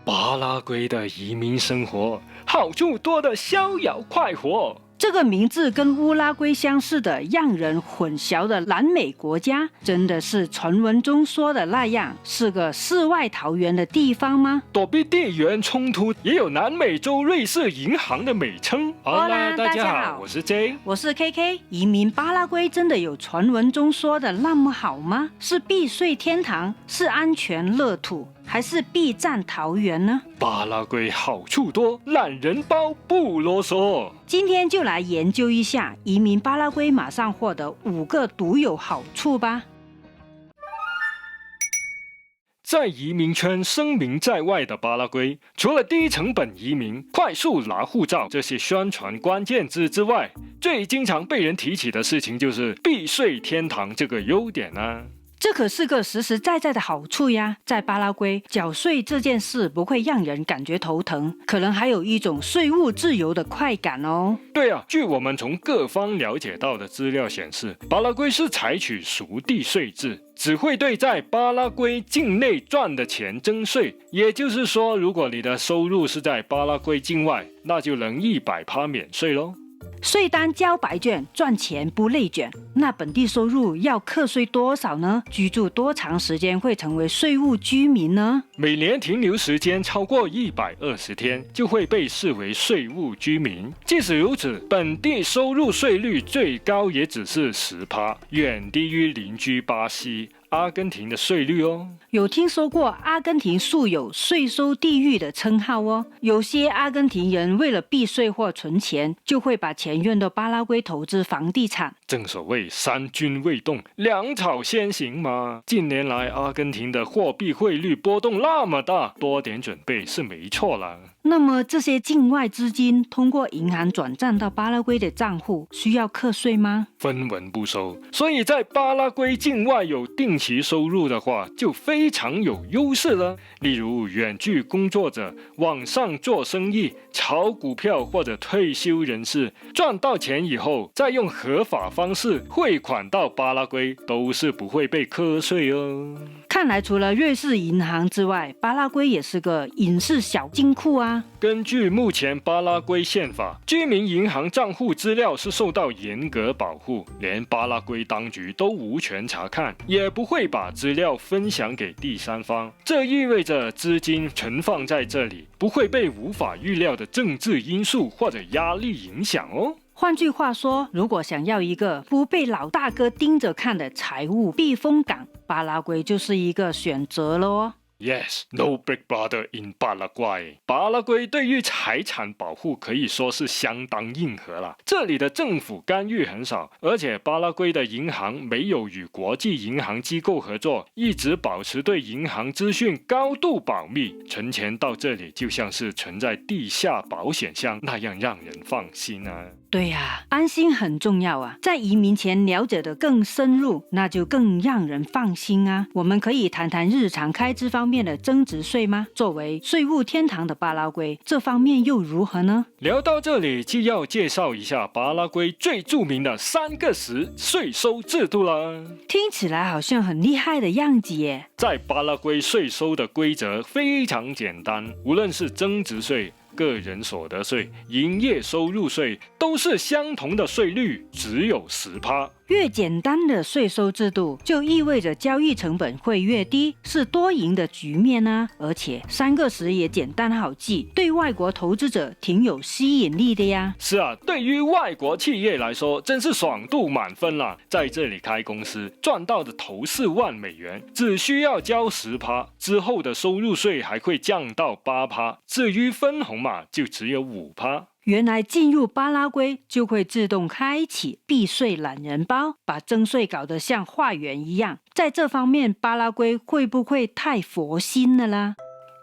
巴拉圭的移民生活，好处多的逍遥快活。这个名字跟乌拉圭相似的让人混淆的南美国家，真的是传闻中说的那样，是个世外桃源的地方吗？躲避地缘冲突，也有南美洲瑞士银行的美称。好啦，大家好，我是 J， 我是 KK。移民巴拉圭真的有传闻中说的那么好吗？是避税天堂，是安全乐土，还是避战桃源呢？巴拉圭好处多，懒人包不啰嗦。今天就来研究一下移民巴拉圭马上获得5个独有好处吧。在移民圈声名在外的巴拉圭，除了低成本移民、快速拿护照这些宣传关键字之外，最经常被人提起的事情就是避税天堂这个优点啊。这可是个实实在在的好处呀！在巴拉圭，缴税这件事不会让人感觉头疼，可能还有一种税务自由的快感哦。对啊，据我们从各方了解到的资料显示，巴拉圭是采取属地税制，只会对在巴拉圭境内赚的钱征税。也就是说，如果你的收入是在巴拉圭境外，那就能100%免税咯。税单交白卷，赚钱不内卷。那本地收入要课税多少呢？居住多长时间会成为税务居民呢？每年停留时间超过120天，就会被视为税务居民。即使如此，本地收入税率最高也只是10%，远低于邻居巴西、阿根廷的税率哦。有听说过阿根廷素有税收地狱的称号哦。有些阿根廷人为了避税或存钱，就会把钱运到巴拉圭投资房地产。正所谓三军未动，粮草先行嘛。近年来阿根廷的货币汇率波动那么大，多点准备是没错啦。那么这些境外资金通过银行转账到巴拉圭的账户，需要课税吗？分文不收，所以在巴拉圭境外有定期收入的话，就非常有优势了。例如远距工作者、网上做生意、炒股票或者退休人士，赚到钱以后，再用合法方式汇款到巴拉圭，都是不会被课税哦。看来除了瑞士银行之外，巴拉圭也是个隐士小金库啊。根据目前巴拉圭宪法，居民银行账户资料是受到严格保护，连巴拉圭当局都无权查看，也不会把资料分享给第三方。这意味着资金存放在这里，不会被无法预料的政治因素或者压力影响哦。换句话说，如果想要一个不被老大哥盯着看的财务避风港，巴拉圭就是一个选择了哦。Yes, no big brother in 巴拉圭。巴拉圭对于财产保护可以说是相当硬核了，这里的政府干预很少，而且巴拉圭的银行没有与国际银行机构合作，一直保持对银行资讯高度保密，存钱到这里就像是存在地下保险箱那样让人放心啊。对呀，安心很重要啊。在移民前了解得更深入，那就更让人放心啊。我们可以谈谈日常开支方面的增值税吗？作为税务天堂的巴拉圭，这方面又如何呢？聊到这里，就要介绍一下巴拉圭最著名的3个10税收制度了。听起来好像很厉害的样子耶。在巴拉圭税收的规则非常简单，无论是增值税、个人所得税、营业收入税，都是相同的税率，只有10%。越简单的税收制度，就意味着交易成本会越低，是多赢的局面啊！而且3个10也简单好记，对外国投资者挺有吸引力的呀。是啊，对于外国企业来说，真是爽度满分啦！在这里开公司，赚到的头4万美元，只需要交10%，之后的收入税还会降到8%，至于分红嘛，就只有5%。原来进入巴拉圭就会自动开启避税懒人包，把征税搞得像化缘一样。在这方面，巴拉圭会不会太佛心了啦？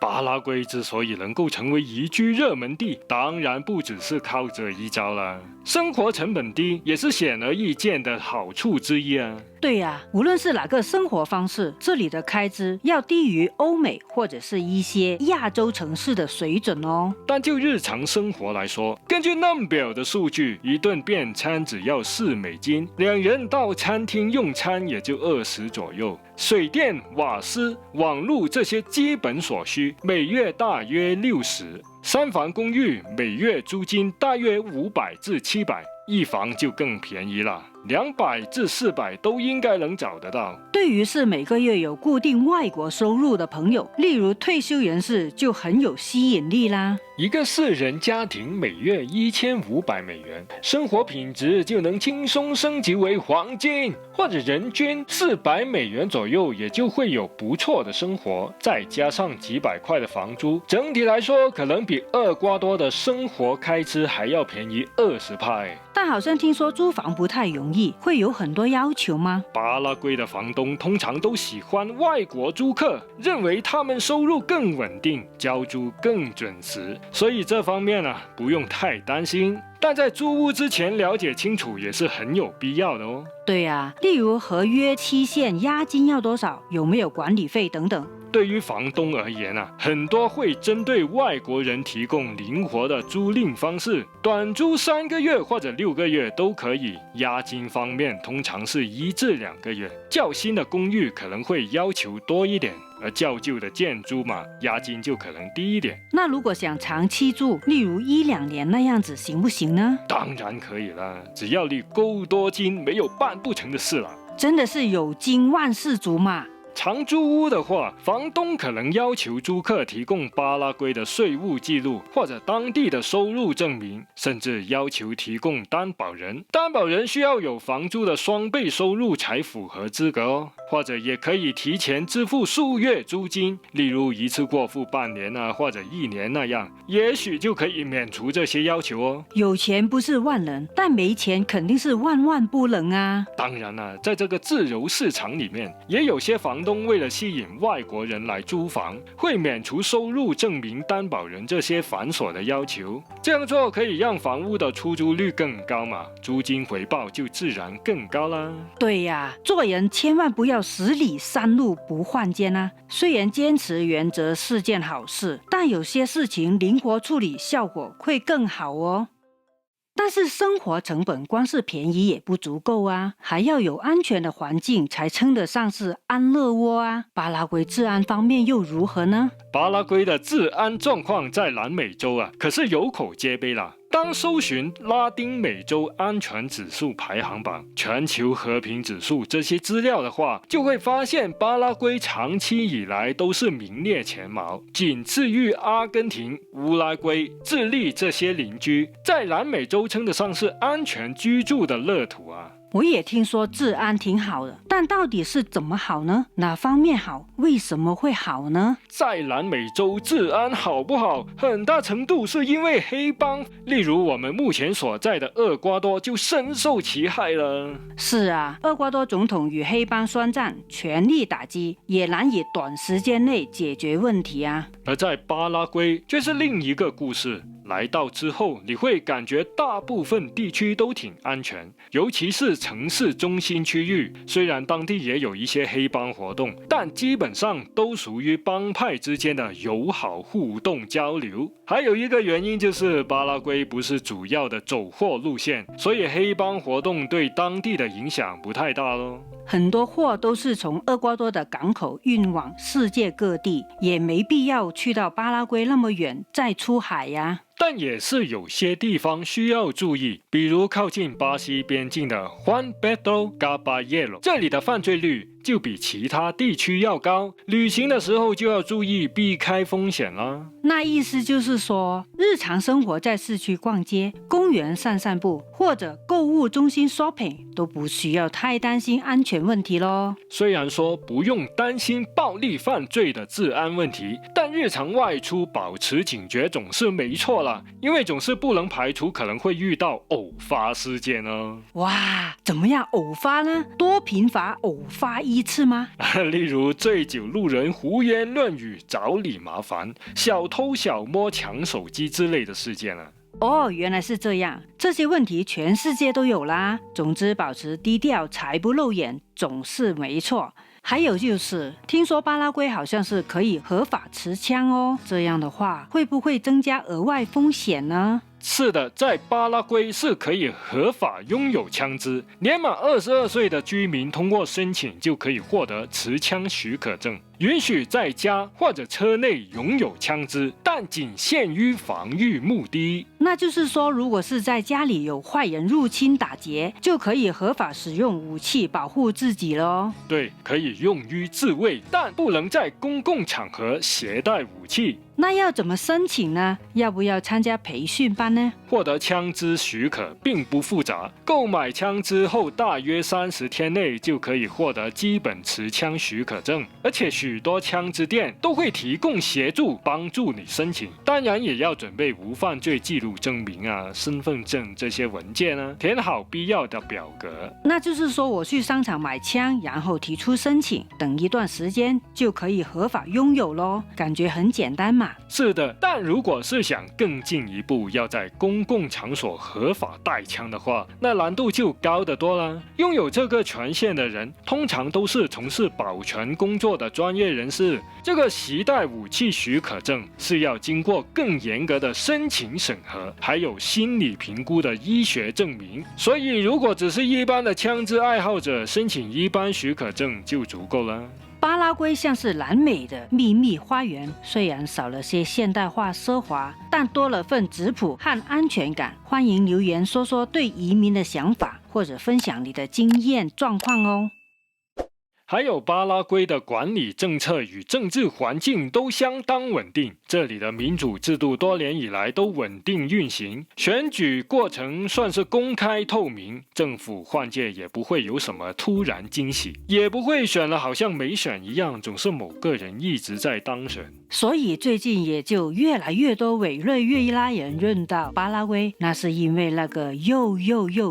巴拉圭之所以能够成为宜居热门地，当然不只是靠这一招了。生活成本低也是显而易见的好处之一啊。对呀，无论是哪个生活方式，这里的开支要低于欧美或者是一些亚洲城市的水准哦。但就日常生活来说，根据 Number 的数据，一顿便餐只要4美金，2人到餐厅用餐也就20左右。水电、瓦斯、网络这些基本所需居，每月大约60；三房公寓每月租金大约500至700，一房就更便宜了，200至400都应该能找得到。对于是每个月有固定外国收入的朋友，例如退休人士，就很有吸引力啦。一个4人家庭每月1500美元，生活品质就能轻松升级为黄金，或者人均400美元左右，也就会有不错的生活，再加上几百块的房租，整体来说可能比厄瓜多的生活开支还要便宜20%。但好像听说租房不太容易，会有很多要求吗？巴拉圭的房东通常都喜欢外国租客，认为他们收入更稳定，交租更准时，所以这方面不用太担心。但在租屋之前了解清楚也是很有必要的哦。对啊，例如合约期限、押金要多少，有没有管理费等等。对于房东而言很多会针对外国人提供灵活的租赁方式，短租3个月或者6个月都可以。押金方面通常是1至2个月，较新的公寓可能会要求多一点，而较旧的建筑押金就可能低一点。那如果想长期住，例如1-2年那样子行不行呢？当然可以了，只要你够多金，没有办不成的事了。真的是有金万事足嘛。长租屋的话，房东可能要求租客提供巴拉圭的税务记录或者当地的收入证明，甚至要求提供担保人。担保人需要有房租的2倍收入才符合资格哦。或者也可以提前支付数月租金，例如一次过付半年或者1年那样，也许就可以免除这些要求哦。有钱不是万能，但没钱肯定是万万不能啊。当然在这个自由市场里面，也有些房东为了吸引外国人来租房，会免除收入证明、担保人这些繁琐的要求。这样做可以让房屋的出租率更高嘛，租金回报就自然更高啦。对呀，做人千万不要10里3路不换肩啊。虽然坚持原则是件好事，但有些事情灵活处理效果会更好哦。但是生活成本光是便宜也不足够啊，还要有安全的环境才称得上是安乐窝啊。巴拉圭治安方面又如何呢？巴拉圭的治安状况在南美洲可是有口皆碑啦。当搜寻拉丁美洲安全指数排行榜、全球和平指数这些资料的话，就会发现巴拉圭长期以来都是名列前茅，仅次于阿根廷、乌拉圭、智利这些邻居，在南美洲称得上是安全居住的乐土啊。我也听说治安挺好的，但到底是怎么好呢？哪方面好？为什么会好呢？在南美洲治安好不好，很大程度是因为黑帮，例如我们目前所在的厄瓜多就深受其害了。是啊，厄瓜多总统与黑帮宣战，全力打击，也难以短时间内解决问题啊。而在巴拉圭却是另一个故事。来到之后，你会感觉大部分地区都挺安全，尤其是城市中心区域。虽然当地也有一些黑帮活动，但基本上都属于帮派之间的友好互动交流。还有一个原因就是巴拉圭不是主要的走货路线，所以黑帮活动对当地的影响不太大咯。很多货都是从厄瓜多的港口运往世界各地，也没必要去到巴拉圭那么远再出海呀。但也是有些地方需要注意，比如靠近巴西边境的 Juan Pedro Caballero， 这里的犯罪率就比其他地区要高，旅行的时候就要注意避开风险啦。那意思就是说，日常生活在市区逛街、公园散散步，或者购物中心 shopping 都不需要太担心安全问题咯。虽然说不用担心暴力犯罪的治安问题，但日常外出保持警觉总是没错啦，因为总是不能排除可能会遇到偶发事件哦。哇，怎么样偶发呢？多频繁偶发一次吗？例如醉酒路人胡言乱语找你麻烦，小偷小摸抢手机之类的事件啊。哦，原来是这样，这些问题全世界都有啦。总之保持低调财不露眼总是没错。还有就是听说巴拉圭好像是可以合法持枪哦，这样的话会不会增加额外风险呢？是的，在巴拉圭是可以合法拥有枪支，年满22岁的居民通过申请就可以获得持枪许可证，允许在家或者车内拥有枪支，但仅限于防御目的。那就是说，如果是在家里有坏人入侵打劫，就可以合法使用武器保护自己咯。对，可以用于自卫，但不能在公共场合携带武器。那要怎么申请呢？要不要参加培训班呢？获得枪支许可并不复杂，购买枪支后大约30天内就可以获得基本持枪许可证，而且许多枪支店都会提供协助帮助你申请。当然也要准备无犯罪记录证明啊、身份证这些文件啊，填好必要的表格。那就是说我去商场买枪，然后提出申请，等一段时间就可以合法拥有咯，感觉很简单嘛。是的，但如果是想更进一步，要在公共场所合法带枪的话，那难度就高得多了。拥有这个权限的人，通常都是从事保全工作的专业人士。这个携带武器许可证是要经过更严格的申请审核，还有心理评估的医学证明。所以，如果只是一般的枪支爱好者，申请一般许可证就足够了。巴拉圭像是南美的秘密花园，虽然少了些现代化奢华，但多了份质朴和安全感。欢迎留言说说对移民的想法，或者分享你的经验状况哦。还有巴拉圭的管理政策与政治环境都相当稳定，这里的民主制度多年以来都稳定运行，选举过程算是公开透明，政府换届也不会有什么突然惊喜，也不会选了好像没选一样，总是某个人一直在当选。所以最近也就越来越多委内瑞拉人认到巴拉圭，那是因为那个又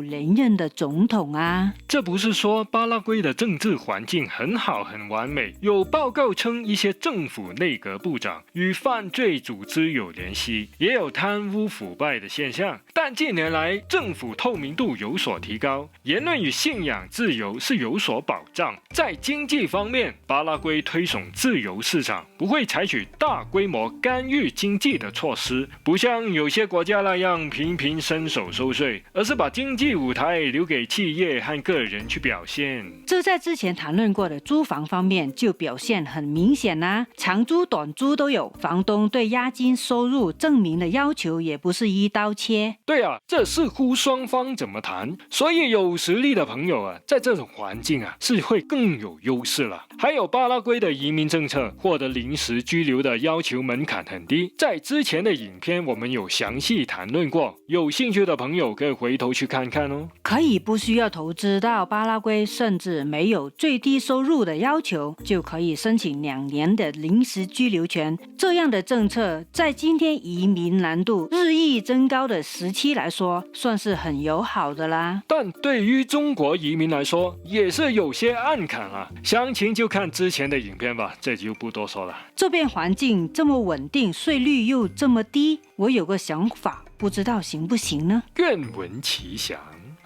连任的总统啊。这不是说巴拉圭的政治环境很好很完美，有报告称一些政府内阁部长与犯罪组织有联系，也有贪污腐败的现象，但近年来政府透明度有所提高，言论与信仰自由是有所保障。在经济方面，巴拉圭推崇自由市场，不会采取大规模干预经济的措施，不像有些国家那样频频伸手收税，而是把经济舞台留给企业和个人去表现。这在之前谈论过的租房方面就表现很明显啊，长租短租都有，房东对押金收入证明的要求也不是一刀切。对啊，这视乎双方怎么谈，所以有实力的朋友啊，在这种环境啊是会更有优势了。还有巴拉圭的移民政策，获得临时居留的要求门槛很低，在之前的影片我们有详细谈论过，有兴趣的朋友可以回头去看看哦。可以不需要投资到巴拉圭，甚至没有最低收入的要求，就可以申请2年的临时居留权。这样的政策在今天移民难度日益增高的时期来说，算是很友好的啦。但对于中国移民来说，也是有些暗坎啊。详情就看之前的影片吧，这就不多说了。这边环境这么稳定，税率又这么低，我有个想法，不知道行不行呢？愿闻其详。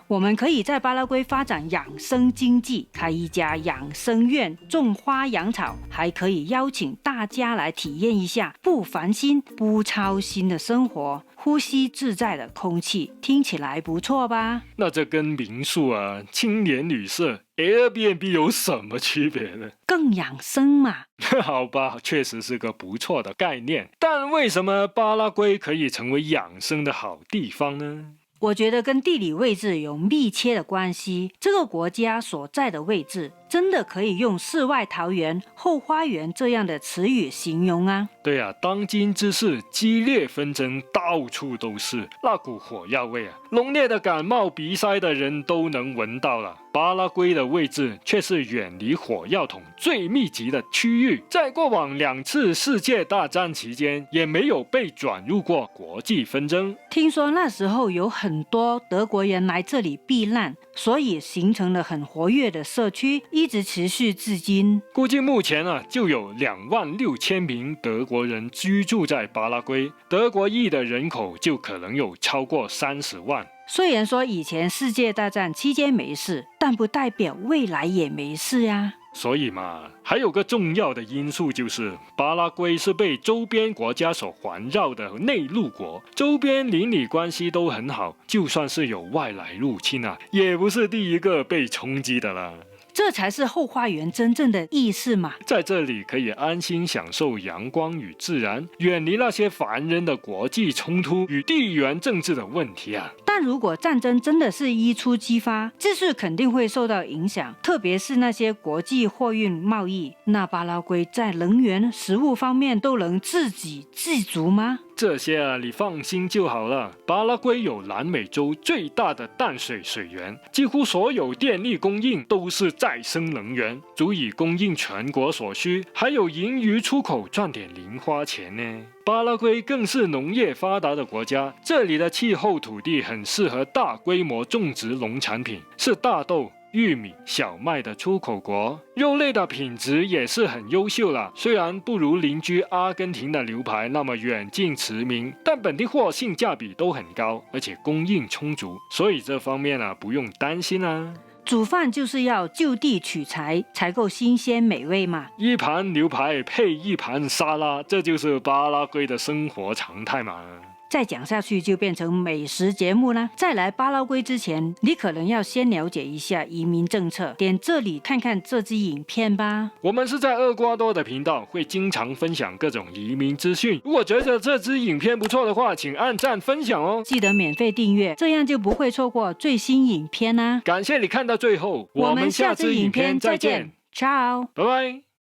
我们可以在巴拉圭发展养生经济，开一家养生院，种花养草，还可以邀请大家来体验一下不烦心、不操心的生活，呼吸自在的空气，听起来不错吧？那这跟民宿啊、青年旅社、Airbnb 有什么区别呢？更养生嘛。好吧，确实是个不错的概念，但为什么巴拉圭可以成为养生的好地方呢？我觉得跟地理位置有密切的关系，这个国家所在的位置真的可以用世外桃源、后花园这样的词语形容啊。对啊，当今之世激烈纷争到处都是，那股火药味啊，浓烈的感冒鼻塞的人都能闻到了。巴拉圭的位置却是远离火药桶最密集的区域，在过往2次世界大战期间也没有被转入过国际纷争。听说那时候有很多德国人来这里避难，所以形成了很活跃的社区，一直持续至今。估计目前啊就有26000名德国人居住在巴拉圭，德国裔的人口就可能有超过30万。虽然说以前世界大战期间没事，但不代表未来也没事呀。所以嘛，还有个重要的因素就是巴拉圭是被周边国家所环绕的内陆国，周边邻里关系都很好，就算是有外来入侵啊，也不是第一个被冲击的了。这才是后花园真正的意思嘛！在这里可以安心享受阳光与自然，远离那些烦人的国际冲突与地缘政治的问题啊。但如果战争真的是一触即发，秩序肯定会受到影响，特别是那些国际货运贸易。那巴拉圭在能源、食物方面都能自给自足吗？这些啊，你放心就好了。巴拉圭有南美洲最大的淡水水源，几乎所有电力供应都是再生能源，足以供应全国所需，还有盈余出口赚点零花钱呢。巴拉圭更是农业发达的国家，这里的气候土地很适合大规模种植农产品，是大豆、玉米、小麦的出口国，肉类的品质也是很优秀啦。虽然不如邻居阿根廷的牛排那么远近驰名，但本地货性价比都很高，而且供应充足，所以这方面啊不用担心啊。煮饭就是要就地取材，才够新鲜美味嘛。一盘牛排配一盘沙拉，这就是巴拉圭的生活常态嘛。再讲下去就变成美食节目啦。在来巴拉圭之前，你可能要先了解一下移民政策，点这里看看这支影片吧。我们是在厄瓜多的频道，会经常分享各种移民资讯。如果觉得这支影片不错的话，请按赞分享哦。记得免费订阅，这样就不会错过最新影片啦。感谢你看到最后，我们下支影片再见， Ciao。拜拜。